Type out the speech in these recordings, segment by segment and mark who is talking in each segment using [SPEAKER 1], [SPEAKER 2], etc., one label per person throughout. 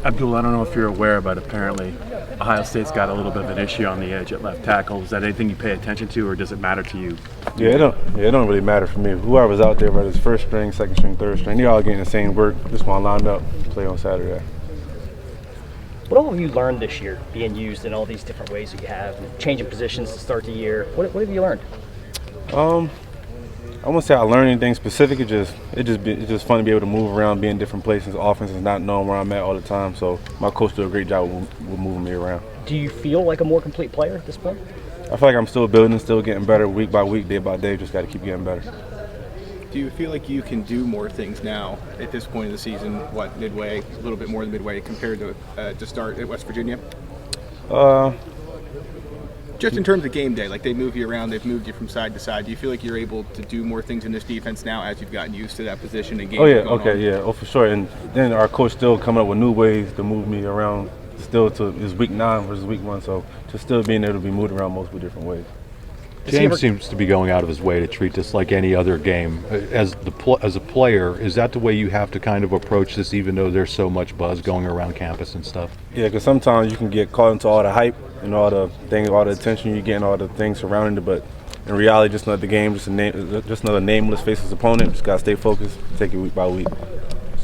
[SPEAKER 1] Abdul, I don't know if you're aware, but apparently Ohio State's got a little bit of an issue on the edge at left tackle. Is that anything you pay attention to, or does it matter to you?
[SPEAKER 2] Yeah, it don't really matter for me. Whoever's out there, whether it's first string, second string, third string, they're all getting the same work. Just want to line up, play on Saturday.
[SPEAKER 3] What all have you learned this year, being used in all these different ways that you have, and changing positions to start the year? What have you learned?
[SPEAKER 2] I won't say I learned anything specific. It's just fun to be able to move around, be in different places, offenses, not knowing where I'm at all the time. So my coach did a great job with moving me around.
[SPEAKER 3] Do you feel like a more complete player at this point?
[SPEAKER 2] I feel like I'm still building, still getting better week by week, day by day. Just got to keep getting better.
[SPEAKER 4] Do you feel like you can do more things now at this point of the season, midway, a little bit more than midway, compared to start at West Virginia? Just in terms of game day, like they move you around, they've moved you from side to side. Do you feel like you're able to do more things in this defense now as you've gotten used to that position and game?
[SPEAKER 2] Oh yeah, okay, yeah, oh for sure. And then our coach still coming up with new ways to move me around. Still to is week 9 versus week 1, so just still being able to be moved around multiple different ways.
[SPEAKER 5] James seems to be going out of his way to treat this like any other game. As a player, is that the way you have to kind of approach this, even though there's so much buzz going around campus and stuff?
[SPEAKER 2] Yeah, because sometimes you can get caught into all the hype and all the things, all the attention you get, and all the things surrounding it. But in reality, just another game, just another nameless, faceless opponent. Just gotta stay focused, take it week by week.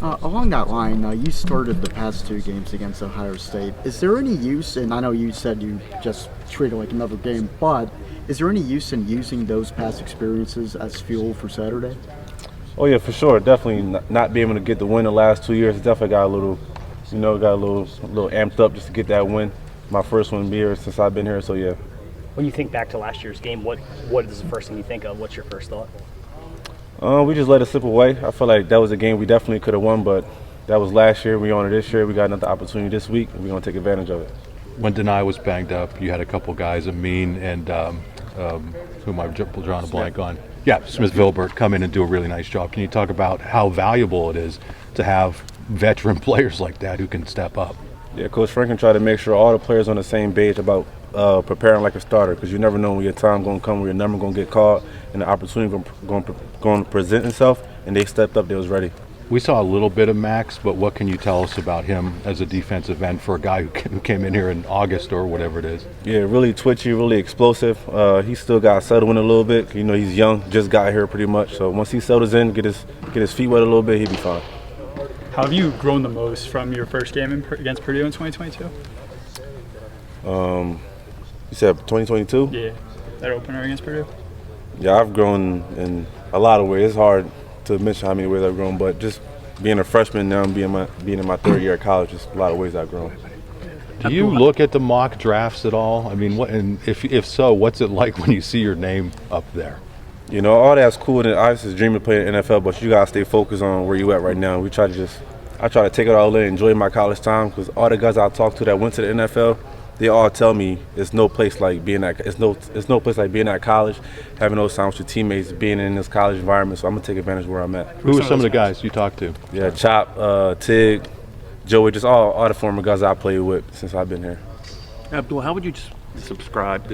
[SPEAKER 6] Along that line, you started the past 2 games against Ohio State. Is there any use, and I know you said you just treat it like another game, but is there any use in using those past experiences as fuel for Saturday?
[SPEAKER 2] Oh yeah, for sure. Definitely not being able to get the win the last 2 years, definitely got a little amped up just to get that win. My first one here since I've been here, so yeah.
[SPEAKER 3] When you think back to last year's game, what is the first thing you think of? What's your first thought?
[SPEAKER 2] We just let it slip away. I feel like that was a game we definitely could have won, but that was last year. We on it this year. We got another opportunity this week, and we're going to take advantage of it.
[SPEAKER 5] When Nittany was banged up, you had a couple guys, Amin and whom I've drawn a blank on. Yeah, Smith-Vilbert come in and do a really nice job. Can you talk about how valuable it is to have veteran players like that who can step up?
[SPEAKER 2] Yeah, Coach Franklin tried to make sure all the players on the same page about preparing like a starter, because you never know when your time going to come, when your number going to get called, and the opportunity going to present itself, and they stepped up, they was ready.
[SPEAKER 5] We saw a little bit of Max, but what can you tell us about him as a defensive end for a guy who came in here in August or whatever it is?
[SPEAKER 2] Yeah, really twitchy, really explosive. He still got settled in a little bit. You know, he's young, just got here pretty much. So once he settles in, get his feet wet a little bit, he'll be fine.
[SPEAKER 7] How have you grown the most from your first game against Purdue in 2022?
[SPEAKER 2] You said 2022?
[SPEAKER 7] Yeah, that opener against Purdue.
[SPEAKER 2] Yeah, I've grown in a lot of ways. It's hard to mention how many ways I've grown, but just being a freshman now and being in my 3rd year of college, just a lot of ways I've grown.
[SPEAKER 5] Do you look at the mock drafts at all? I mean, if so, what's it like when you see your name up there?
[SPEAKER 2] You know, all that's cool, and I just dream of playing in the NFL, but you gotta stay focused on where you at right now. I try to take it all in, enjoy my college time, because all the guys I talked to that went to the NFL, they all tell me it's no place like being at college, having those times with your teammates, being in this college environment. So I'm gonna take advantage of where I'm at.
[SPEAKER 5] Who are some of the guys you talked to?
[SPEAKER 2] Yeah, Chop, Tig, Joey, just all the former guys I played with since I've been here.
[SPEAKER 1] Abdul, how would you describe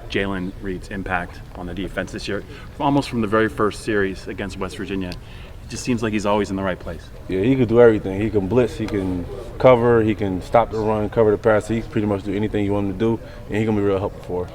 [SPEAKER 1] Jalen Reed's impact on the defense this year, almost from the very first series against West Virginia? It just seems like he's always in the right place.
[SPEAKER 2] Yeah, he can do everything. He can blitz, he can cover, he can stop the run, cover the pass. He can pretty much do anything you want him to do, and he's going to be real helpful for us.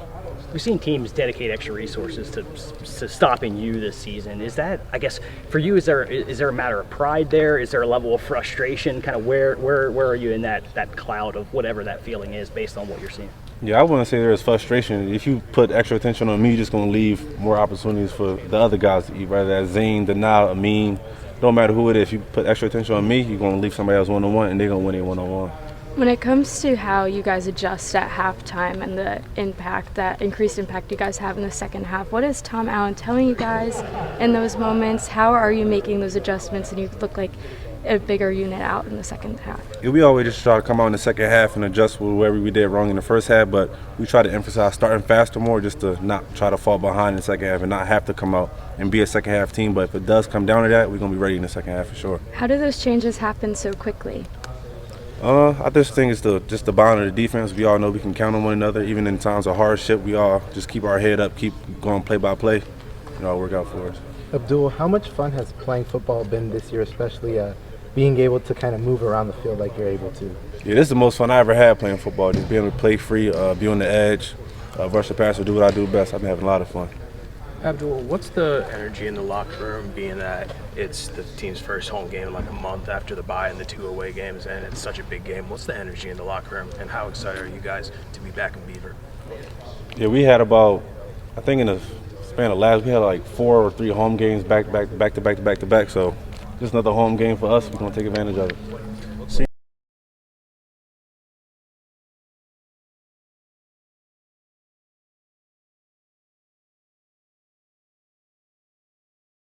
[SPEAKER 3] We've seen teams dedicate extra resources to stopping you this season. Is that, I guess, for you, is there a matter of pride there? Is there a level of frustration? Kind of where are you in that cloud of whatever that feeling is based on what you're seeing?
[SPEAKER 2] Yeah, I wouldn't say there's frustration. If you put extra attention on me, you're just going to leave more opportunities for the other guys to eat, whether that's Zane, Nittany, Amin. Don't matter who it is. If you put extra attention on me, you're going to leave somebody else one-on-one, and they're going to win it one-on-one.
[SPEAKER 8] When it comes to how you guys adjust at halftime and the impact, that increased impact you guys have in the second half, what is Tom Allen telling you guys in those moments? How are you making those adjustments and you look like a bigger unit out in the second half?
[SPEAKER 2] Yeah, we always just try to come out in the second half and adjust with whatever we did wrong in the first half, but we try to emphasize starting faster more just to not try to fall behind in the second half and not have to come out and be a second half team. But if it does come down to that, we're going to be ready in the second half for sure.
[SPEAKER 8] How do those changes happen so quickly?
[SPEAKER 2] I just think it's just the bond of the defense. We all know we can count on one another. Even in times of hardship, we all just keep our head up, keep going play by play, and it'll work out for us.
[SPEAKER 9] Abdul, how much fun has playing football been this year, especially being able to kind of move around the field like you're able to?
[SPEAKER 2] Yeah, this is the most fun I ever had playing football. Just being able to play free, be on the edge, rush the passer, do what I do best. I've been having a lot of fun.
[SPEAKER 10] Abdul, what's the energy in the locker room, being that it's the team's first home game in like a month after the bye and the 2 away games, and it's such a big game? What's the energy in the locker room, and how excited are you guys to be back in Beaver?
[SPEAKER 2] Yeah, we had about, I think in the span of we had like 4 or 3 home games back to back. So just another home game for us. We're going to take advantage of it.